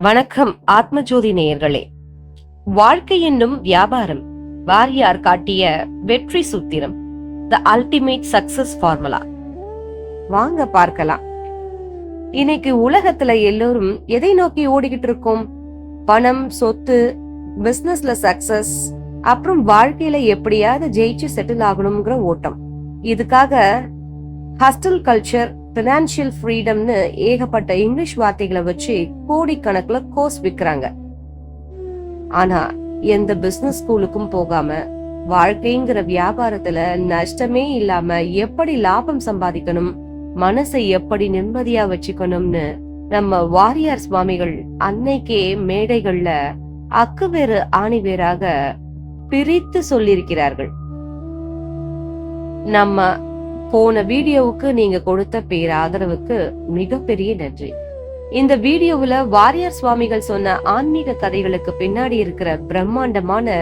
வணக்கம் ஆத்மஜோதி நேயர்களே. வாழ்க்கை என்னும் வியாபாரம் வாரியார் காட்டிய வெற்றி சூத்திரம், த அல்டிமேட் சக்சஸ் ஃபார்முலா. வாங்க பார்க்கலாம். இன்னைக்கு உலகத்துல எல்லோரும் எதை நோக்கி ஓடிக்கிட்டு இருக்கோம்? பணம், சொத்து, பிசினஸ்ல சக்சஸ், அப்புறம் வாழ்க்கையில எப்படியாவது ஜெயிச்சு செட்டில் ஆகணும்ங்கிற ஓட்டம். இதுக்காக ஹஸ்டல் கல்ச்சர், பினான்சியல் ஃப்ரீடம்னு ஏகப்பட்ட இங்கிலீஷ் வார்த்தைகளை வச்சு கோடிக்கணக்குல கோர்ஸ் விற்கிறாங்க. ஆனா எந்த பிசினஸ் ஸ்கூலுக்கும் போகாம வாழ்க்கைங்கிற வியாபாரத்துல நஷ்டமே இல்லாம எப்படி லாபம் சம்பாதிக்கணும், மனசை எப்படி நிம்மதியா வச்சுக்கணும்னு நம்ம வாரியார் சுவாமிகள் அன்னைக்கே மேடைகள்ல அக்கு வேறு ஆணி வேறாக பிரித்து சொல்லியிருக்கிறார்கள். நம்ம போன வீடியோவுக்கு நீங்க கொடுத்த பேராதரவுக்கு மிகப்பெரிய நன்றி. இந்த வீடியோவுல வாரியார் சுவாமிகள் சொன்ன ஆன்மீக கதைகளுக்கு பின்னாடி இருக்கிற பிரம்மாண்டமான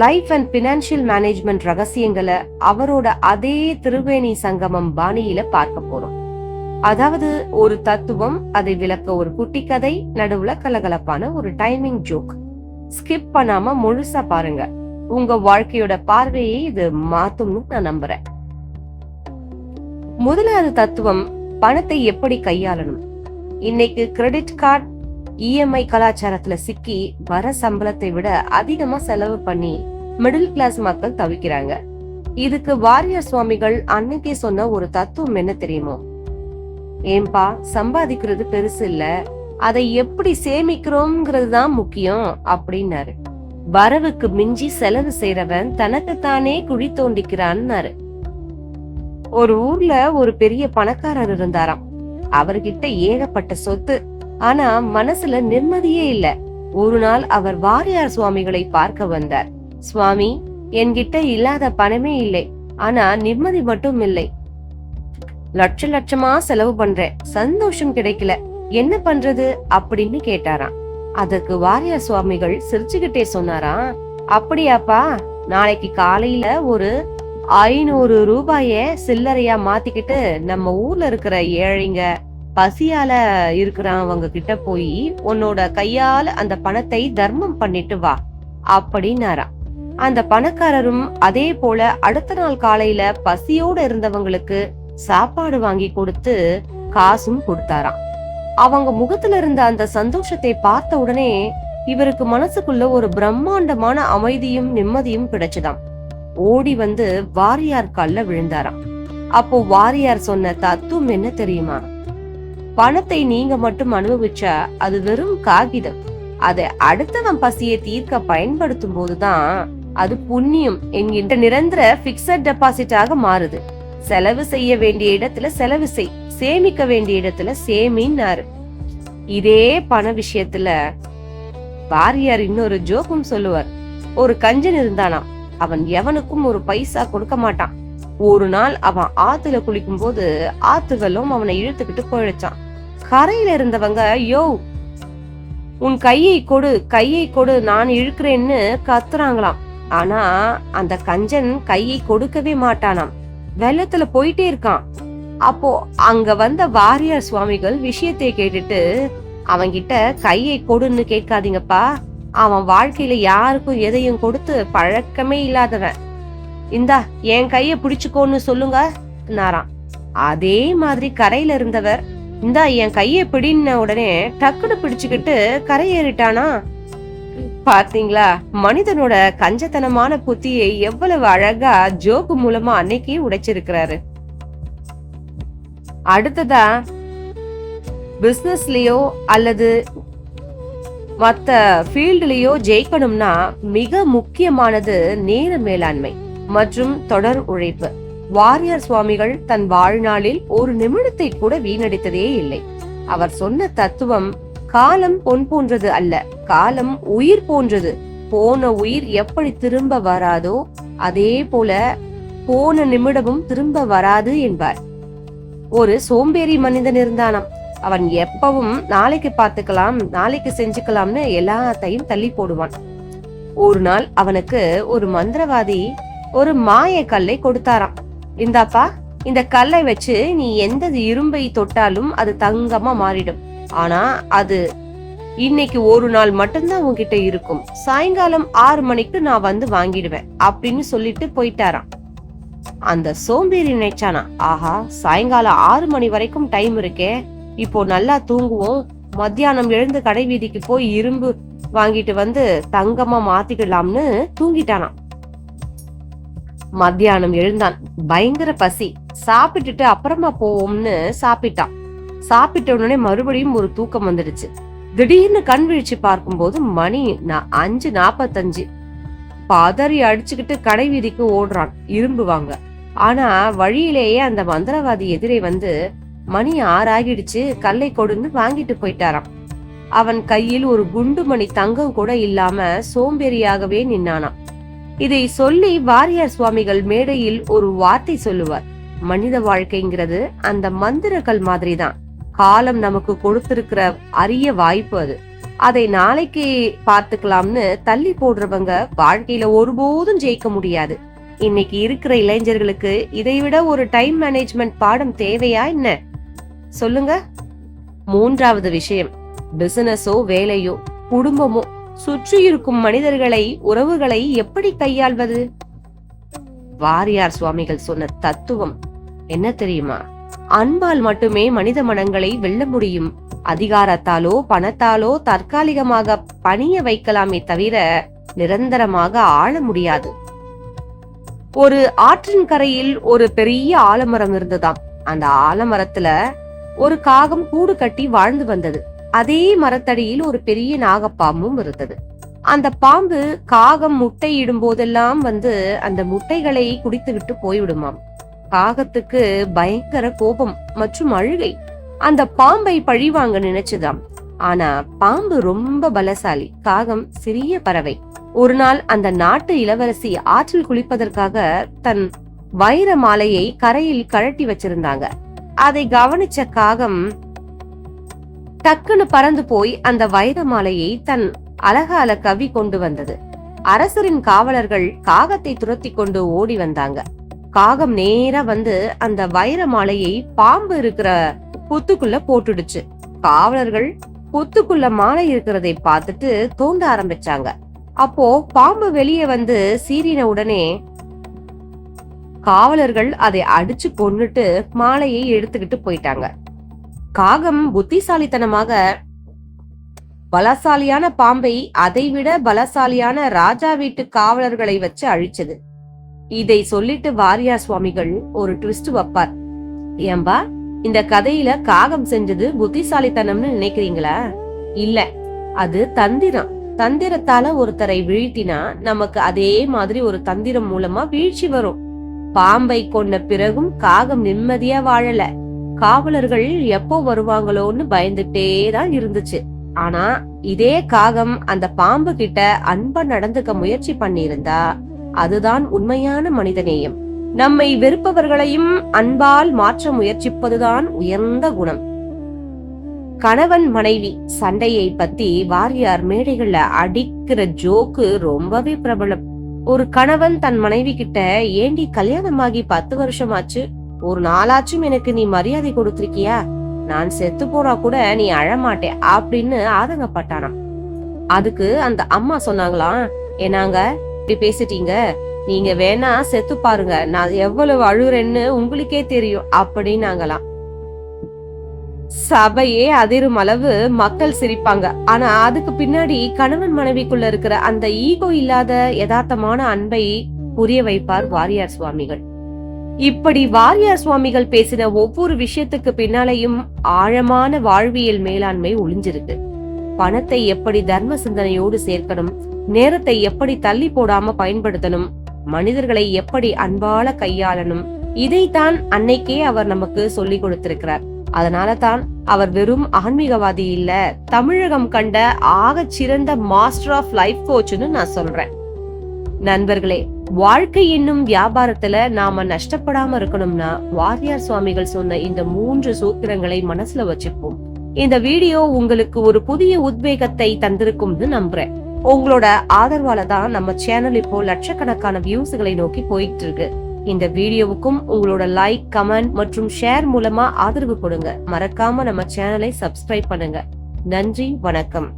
லைஃப் அண்ட் பினான்சியல் மேனேஜ்மெண்ட் ரகசியங்களை அவரோட அதே திருவேணி சங்கமம் பாணியில பார்க்க போறோம். அதாவது ஒரு தத்துவம், அதை விளக்க ஒரு குட்டி கதை, நடுவுல கலகலப்பான ஒரு டைமிங் ஜோக். ஸ்கிப் பண்ணாம முழுசா பாருங்க. உங்க வாழ்க்கையோட பார்வையை இது மாத்தும்னு நான் நம்புறேன். முதலாவது தத்துவம், பணத்தை எப்படி கையாளணும். இன்னைக்கு கிரெடிட் கார்டு, இஎம்ஐ கலாச்சாரத்துல சிக்கி வர சம்பளத்தை விட அதிகமா செலவு பண்ணி மிடில் கிளாஸ் மக்கள் தவிக்கிறாங்க. இதுக்கு வாரியார் சுவாமிகள் அன்னைக்கே சொன்ன ஒரு தத்துவம் என்ன தெரியுமோ? ஏன்பா, சம்பாதிக்கிறது பெருசு இல்ல, அதை எப்படி சேமிக்கிறோம்ங்கிறது தான் முக்கியம் அப்படின்னாரு. வரவுக்கு மிஞ்சி செலவு செய்யறவன் தனக்குத்தானே குழி தோண்டிக்கிறான்னு. ஒரு ஊர்ல ஒரு பெரிய பணக்காரர் இருந்தாராம். அவர்கிட்ட ஏகப்பட்ட சொத்து, ஆனா மனசுல நிம்மதியே இல்ல. ஒரு நாள் அவர் வாரியார் சுவாமிகளை பார்க்க வந்தார். சுவாமி, என்கிட்ட இல்லாத பணமே இல்லை, ஆனா நிம்மதி மட்டும் இல்லை. லட்சமா செலவு பண்றேன், சந்தோஷம் கிடைக்கல, என்ன பண்றது அப்படின்னு கேட்டாராம். அதற்கு வாரியார் சுவாமிகள் சிரிச்சுக்கிட்டே சொன்னாராம், அப்படியாப்பா, நாளைக்கு காலையில ஒரு 500 ரூபாய சில்லறையா மாத்திக்கிட்டு நம்ம ஊர்ல இருக்கிற ஏழைங்க, பசியால இருக்கிறவங்க கிட்ட போய் உன்னோட கையால அந்த பணத்தை தர்மம் பண்ணிட்டு வா அப்படின்னாராம். அந்த பணக்காரரும் அதே போல அடுத்த நாள் காலையில பசியோட இருந்தவங்களுக்கு சாப்பாடு வாங்கி கொடுத்து காசும் கொடுத்தாராம். அவங்க முகத்துல இருந்த அந்த சந்தோஷத்தை பார்த்த உடனே இவருக்கு மனசுக்குள்ள ஒரு பிரம்மாண்டமான அமைதியும் நிம்மதியும் கிடைச்சுதாம். ஓடி வந்து வாரியார் கால்ல விழுந்தாராம். அப்போ வாரியார் சொன்ன தத்துவம் என்ன தெரியுமா? பணத்தை நீங்க மட்டும் அனுபவிச்சா அது வெறும் காகிதம். அதை அடுத்தவன் பசியை தீர்க்க பயன்படுத்தும் போதுதான் அது புண்ணியம் என்கின்ற நிரந்தர பிக்சட் டெபாசிட்டாக மாறுது. செலவு செய்ய வேண்டிய இடத்துல செலவு செய், சேமிக்க வேண்டிய இடத்துல சேமின்னாரு. இதே பண விஷயத்துல வாரியார் இன்னொரு ஜோக்கும் சொல்லுவார். ஒரு கஞ்சன் இருந்தானாம். அவன் எவனுக்கும் ஒரு பைசா கொடுக்க மாட்டான். ஒரு நாள் அவன் ஆத்துல குளிக்கும் போது ஆத்து வெள்ளம் அவனை இழுத்துக்கிட்டு போயிடுச்சான். கரையில இருந்தவங்க, யோ உன் கையை கொடு, கையை கொடு, நான் இழுக்கிறேன்னு கத்துறாங்களாம். ஆனா அந்த கஞ்சன் கையை கொடுக்கவே மாட்டானாம், வெள்ளத்துல போயிட்டே இருக்கான். அப்போ அங்க வந்த வாரியார் சுவாமிகள் விஷயத்தை கேட்டுட்டு, அவன்கிட்ட கையை கொடுன்னு கேட்காதீங்கப்பா, அவன் வாழ்க்கையில யாருக்கும் எதையும் கொடுத்து பழக்கமே இல்லாதவன், இந்தா என் கைய பிடிச்சுக்கோன்னு சொல்லுங்க நாராம். அதே மாதிரி கரையில இருந்தவர், இந்தா என் கைய பிடின உடனே டக்குன்னு பிடிச்சுக்கிட்டு கரையேறிட்டானா. பாத்தீங்களா, மனிதனோட கஞ்சத்தனமான புத்தியை எவ்வளவு அழகா ஜோக்கு மூலமா அன்னைக்கே உடைச்சிருக்கிறாரு. அடுத்ததா, பிசினஸ்லயோ அல்லது மத்த ஃபீல்டுலயோ ஜெயிக்கணும்னா மிக முக்கியமானது நேர மேலாண்மை மற்றும் தொடர் உழைப்பு. வாரியார் சுவாமிகள் தன் வாழ்நாளில் ஒரு நிமிடத்தை கூட வீணடித்ததே இல்லை. அவர் சொன்ன தத்துவம், காலம் பொன் போன்றது அல்ல, காலம் உயிர் போன்றது. போன உயிர் எப்படி திரும்ப வராதோ அதே போல போன நிமிடமும் திரும்ப வராது என்பார். ஒரு சோம்பேறி மனிதன் இருந்தானாம். அவன் எப்பவும் நாளைக்கு பார்த்துக்கலாம், நாளைக்கு செஞ்சுக்கலாம்னு எல்லாத்தையும் தள்ளி போடுவான். ஒரு நாள் அவனுக்கு ஒரு மந்திரவாதி ஒரு மாய கல்லை கொடுத்தாராம். இந்தாப்பா, இந்த கல்லை வச்சு நீ எந்த இரும்பை தொட்டாலும் அது தங்கமா மாறிடும். ஆனா அது இன்னைக்கு ஒரு நாள் மட்டும்தான் உன்கிட்ட இருக்கும், சாயங்காலம் 6 மணிக்கு நான் வந்து வாங்கிடுவேன் அப்படின்னு சொல்லிட்டு போயிட்டாராம். அந்த சோம்பேறி நினைச்சானா, ஆஹா சாயங்காலம் 6 மணி வரைக்கும் டைம் இருக்கே, இப்போ நல்லா தூங்குவோம், மத்தியானம் எழுந்து கடை வீதிக்கு போய் இரும்பு வாங்கிட்டு வந்து தங்கமா மாத்திக்கலாம்னு தூங்கிட்டானாம். மத்தியானம் எழுந்தான், பயங்கர பசி, சாப்பிட்டுட்டு அப்புறமா போவோம்னு சாப்பிட்டான். சாப்பிட்ட உடனே மறுபடியும் ஒரு தூக்கம் வந்துடுச்சு. திடீர்னு கண் விழிச்சு பார்க்கும்போது மணி 5:45. பதறி அடிச்சுக்கிட்டு கடை வீதிக்கு ஓடுறான் இரும்பு வாங்க. ஆனா வழியிலேயே அந்த மந்திரவாதி எதிரே வந்து, மணி 6 ஆகிடுச்சு, கல்லை கொடுன்னு வாங்கிட்டு போயிட்டாராம். அவன் கையில் ஒரு குண்டு மணி தங்கம் கூட இல்லாம சோம்பேறியாகவே நின்னானாம். இதை சொல்லி வாரியார் சுவாமிகள் மேடையில் ஒரு வார்த்தை சொல்லுவார். மனித வாழ்க்கைங்கிறது அந்த மந்திரக்கல் மாதிரிதான். காலம் நமக்கு கொடுத்திருக்கிற அரிய வாய்ப்பு அது. அதை நாளைக்கு பார்த்துக்கலாம்னு தள்ளி போடுறவங்க வாழ்க்கையில ஒருபோதும் ஜெயிக்க முடியாது. இன்னைக்கு இருக்கிற இளைஞர்களுக்கு இதைவிட ஒரு டைம் மேனேஜ்மெண்ட் பாடம் தேவையா என்ன சொல்லுங்க. 3வது விஷயம், பிசினஸோ வேலையோ குடும்பமோ சுற்றி இருக்கும் மனிதர்களை உறவுகளை எப்படி கையாள்வது? வாரியார் சுவாமிகள் சொன்ன தத்துவம் என்ன தெரியுமா? அன்பால் மட்டுமே மனித மனங்களை வெல்ல முடியும். அதிகாரத்தாலோ பணத்தாலோ தற்காலிகமாக பணிய வைக்கலாமே தவிர நிரந்தரமாக ஆள முடியாது. ஒரு ஆற்றின் கரையில் ஒரு பெரிய ஆலமரம் இருந்ததாம். அந்த ஆலமரத்துல ஒரு காகம் கூடு கட்டி வாழ்ந்து வந்தது. அதே மரத்தடியில் ஒரு பெரிய நாகப்பாம்பும் இருந்தது. அந்த பாம்பு காகம் முட்டை இடும் போதெல்லாம் வந்து அந்த முட்டைகளை குடித்து விட்டு போய்விடுமாம். காகத்துக்கு பயங்கர கோபம் மற்றும் அழுகை. அந்த பாம்பை பழிவாங்க நினைச்சுதாம். ஆனா பாம்பு ரொம்ப பலசாலி, காகம் சிறிய பறவை. ஒரு நாள் அந்த நாட்டு இளவரசி ஆற்றில் குளிப்பதற்காக தன் வைர மாலையை கரையில் கழட்டி வச்சிருந்தாங்க. அதை கவனிச்ச காகம் டக்குன்னு பறந்து போய் அந்த வைர மாலையை தன் அழகால கவி கொண்டு வந்தது. அரசரின் காவலர்கள் காகத்தை துரத்தி கொண்டு ஓடி வந்தாங்க. காகம் நேரா வந்து அந்த வைர மாலையை பாம்பு இருக்கிற புத்துக்குள்ள போட்டுடுச்சு. காவலர்கள் புத்துக்குள்ள மாலை இருக்கிறதை பார்த்துட்டு தோண்ட ஆரம்பிச்சாங்க. அப்போ பாம்பு வெளியே வந்து சீறின உடனே காவலர்கள் அதை அடிச்சு கொன்னுட்டு மாலையை எடுத்துக்கிட்டு போயிட்டாங்க. காகம் புத்திசாலித்தனமாக பலசாலியான பாம்பை அதைவிட பலசாலியான ராஜா வீட்டு காவலர்களை வச்சு அழிச்சது. இதை சொல்லிட்டு வாரியார் சுவாமிகள் ஒரு ட்விஸ்ட் வைப்பார். ஏம்பா, இந்த கதையில காகம் செஞ்சது புத்திசாலித்தனம்னு நினைக்கிறீங்களா? இல்ல, அது தந்திரம். தந்திரத்தால ஒருத்தரை வீழ்த்தினா நமக்கு அதே மாதிரி ஒரு தந்திரம் மூலமா வீழ்ச்சி வரும். பாம்பை கொன்ன பிறகும் காகம் நிம்மதியா வாழல. காவலர்கள் எப்போ வருவாங்களோன்னு பயந்துட்டே தான் இருந்துச்சு. ஆனா இதே காகம் அந்த பாம்பு கிட்ட அன்பா நடந்துக்க முயற்சி பண்ணியிருந்தா அதுதான் உண்மையான மனிதநேயம். நம்மை வெறுப்பவர்களையும் அன்பால் மாற்ற முயற்சிப்பதுதான் உயர்ந்த குணம். கணவன் மனைவி சண்டையை பத்தி வாரியார் மேடைகள்ல அடிக்கிற ஜோக்கு ரொம்பவே பிரபலம். ஒரு கணவன் தன் மனைவி கிட்ட, ஏண்டி கல்யாணமாகி 10 வருஷம் ஆச்சு, ஒரு நாளாச்சும் எனக்கு நீ மரியாதை கொடுத்திருக்கியா? நான் செத்து போனா கூட நீ அழமாட்டே அப்படின்னு ஆதங்கப்பட்டானாம். அதுக்கு அந்த அம்மா சொன்னாங்களாம், ஏனாங்க இப்படி பேசிட்டீங்க, நீங்க வேணா செத்து பாருங்க, நான் எவ்வளவு அழுறேன்னு உங்களுக்கே தெரியும் அப்படின்னாங்களாம். சபையே அதிரும் அளவு மக்கள் சிரிப்பாங்க. ஆனா அதுக்கு பின்னாடி கணவன் மனைவிக்குள்ள இருக்கிற அந்த ஈகோ இல்லாத யதார்த்தமான அன்பை புரிய வைப்பார் வாரியார் சுவாமிகள். இப்படி வாரியார் சுவாமிகள் பேசின ஒவ்வொரு விஷயத்துக்கு பின்னாலையும் ஆழமான வாழ்வியல் மேலாண்மை ஒளிஞ்சிருக்கு. பணத்தை எப்படி தர்ம சிந்தனையோடு சேர்க்கணும், நேரத்தை எப்படி தள்ளி போடாம பயன்படுத்தணும், மனிதர்களை எப்படி அன்பால கையாளணும், இதைத்தான் அன்னைக்கே அவர் நமக்கு சொல்லி கொடுத்திருக்கிறார். அதனால தான் அவர் வெறும் ஆன்மீகவாதி இல்ல, தமிழகம் கண்ட ஆக சிறந்த மாஸ்டர் ஆஃப் லைஃப் கோச்னு நான் சொல்றேன். நண்பர்களே, வாழ்க்கை என்னும் வியாபாரத்துல நாம நஷ்டப்படாம இருக்கணும்னா வாரியார் சுவாமிகள் சொன்ன இந்த 3 சூத்திரங்களை மனசுல வச்சுப்போம். இந்த வீடியோ உங்களுக்கு ஒரு புதிய உத்வேகத்தை தந்திருக்கும்னு நம்புறேன். உங்களோட ஆதரவால தான் நம்ம சேனல் இப்போ லட்சக்கணக்கான வியூஸ்களை நோக்கி போயிட்டு இருக்கு. இந்த வீடியோவுக்கும் உங்களோட லைக், கமெண்ட் மற்றும் ஷேர் மூலமா ஆதரவு கொடுங்க. மறக்காம நம்ம சேனலை சப்ஸ்கிரைப் பண்ணுங்க. நன்றி, வணக்கம்.